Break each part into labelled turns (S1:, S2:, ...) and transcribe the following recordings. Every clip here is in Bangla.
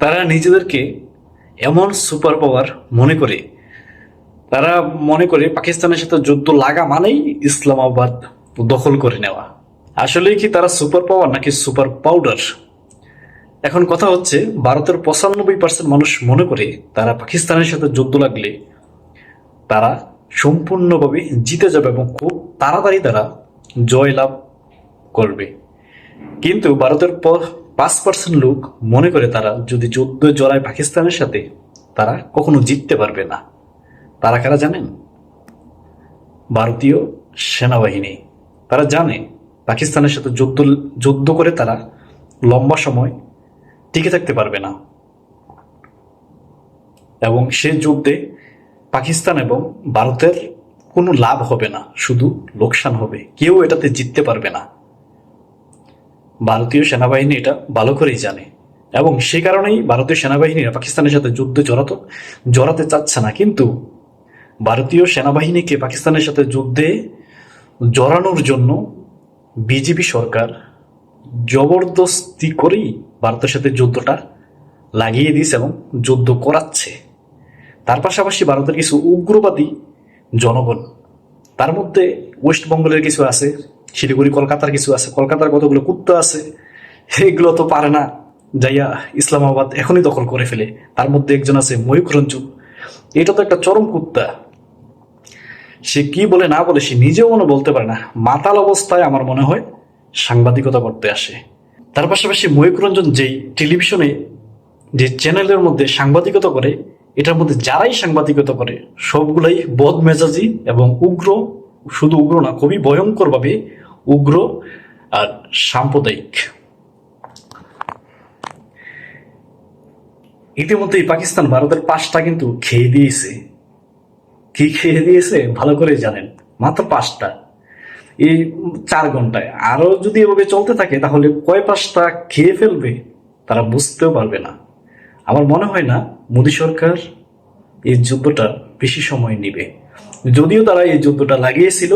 S1: তারা নিজেদেরকে এমন সুপার পাওয়ার মনে করে, তারা মনে করে পাকিস্তানের সাথে যুদ্ধ লাগা মানেই ইসলামাবাদ দখল করে নেওয়া। আসলে কি তারা সুপার পাওয়ার নাকি সুপার পাউডার? এখন কথা হচ্ছে, ভারতের 95% মানুষ মনে করে তারা পাকিস্তানের সাথে যুদ্ধ লাগলে তারা সম্পূর্ণভাবে জিতে যাবে এবং খুব তাড়াতাড়ি তারা জয়লাভ করবে। কিন্তু ভারতের 5% লোক মনে করে তারা যদি যুদ্ধ জড়ায় পাকিস্তানের সাথে, তারা কখনো জিততে পারবে না। তারা কারা জানেন? ভারতীয় সেনাবাহিনী। তারা জানে পাকিস্তানের সাথে যুদ্ধ যুদ্ধ করে তারা লম্বা সময় টিকে থাকতে পারবে না, এবং সে যুদ্ধে পাকিস্তান এবং ভারতের কোনো লাভ হবে না, শুধু লোকসান হবে। কেউ এটাতে জিততে পারবে না। ভারতীয় সেনাবাহিনী এটা ভালো করেই জানে, এবং সে কারণেই ভারতীয় সেনাবাহিনীরা পাকিস্তানের সাথে যুদ্ধে জড়াতে চাচ্ছে না। কিন্তু ভারতীয় সেনাবাহিনীকে পাকিস্তানের সাথে যুদ্ধে জড়ানোর জন্য বিজেপি সরকার জবরদস্তি করেই ভারতের সাথে যুদ্ধটা লাগিয়ে দিয়েছে এবং যুদ্ধ করাচ্ছে। তার পাশাপাশি ভারতের কিছু উগ্রবাদী জনগণ, তার মধ্যে ওয়েস্ট বেঙ্গলের কিছু আছে, শিলিগুড়ি কলকাতার কিছু আছে, কলকাতার কতগুলো কুত্তা আছে, এগুলো তো পারে না যাইয়া ইসলামাবাদ এখনই দখল করে ফেলে। তার মধ্যে একজন আছে ময়ূখ রঞ্জন, এটা তো একটা চরম কুত্তা। সে কি বলে না বলে সে নিজেও মনে বলতে পারে না। মাতাল অবস্থায় আমার মনে হয় সাংবাদিকতা করতে আসে। তার পাশাপাশি ময়ূখ রঞ্জন যেই টেলিভিশনে যে চ্যানেলের মধ্যে সাংবাদিকতা করে, এটার মধ্যে যারাই সাংবাদিকতা করে সবগুলাই বদমেজাজি এবং উগ্র। শুধু উগ্র না, খুবই ভয়ঙ্কর ভাবে উগ্র আর সাম্প্রদায়িক। ইতিমধ্যেই পাকিস্তান ভারতের পাঁচটা কিন্তু খেয়ে দিয়েছে। কি খেয়ে দিয়েছে ভালো করে জানেন, মাত্র 5টা এই 4 ঘন্টায়। আরো যদি এভাবে চলতে থাকে তাহলে কয় 5টা খেয়ে ফেলবে তারা বুঝতেও পারবে না। আমার মনে হয় না মোদী সরকার এই যুদ্ধটা বেশি সময় নিবে। যদিও তারা এই যুদ্ধটা লাগিয়েছিল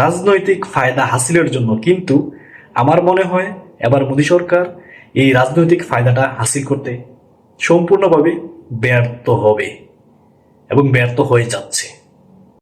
S1: রাজনৈতিক ফায়দা হাসিলের জন্য, কিন্তু আমার মনে হয় এবার মোদী সরকার এই রাজনৈতিক ফায়দাটা হাসিল করতে সম্পূর্ণভাবে ব্যর্থ হবে এবং ব্যর্থ হয়ে যাচ্ছে।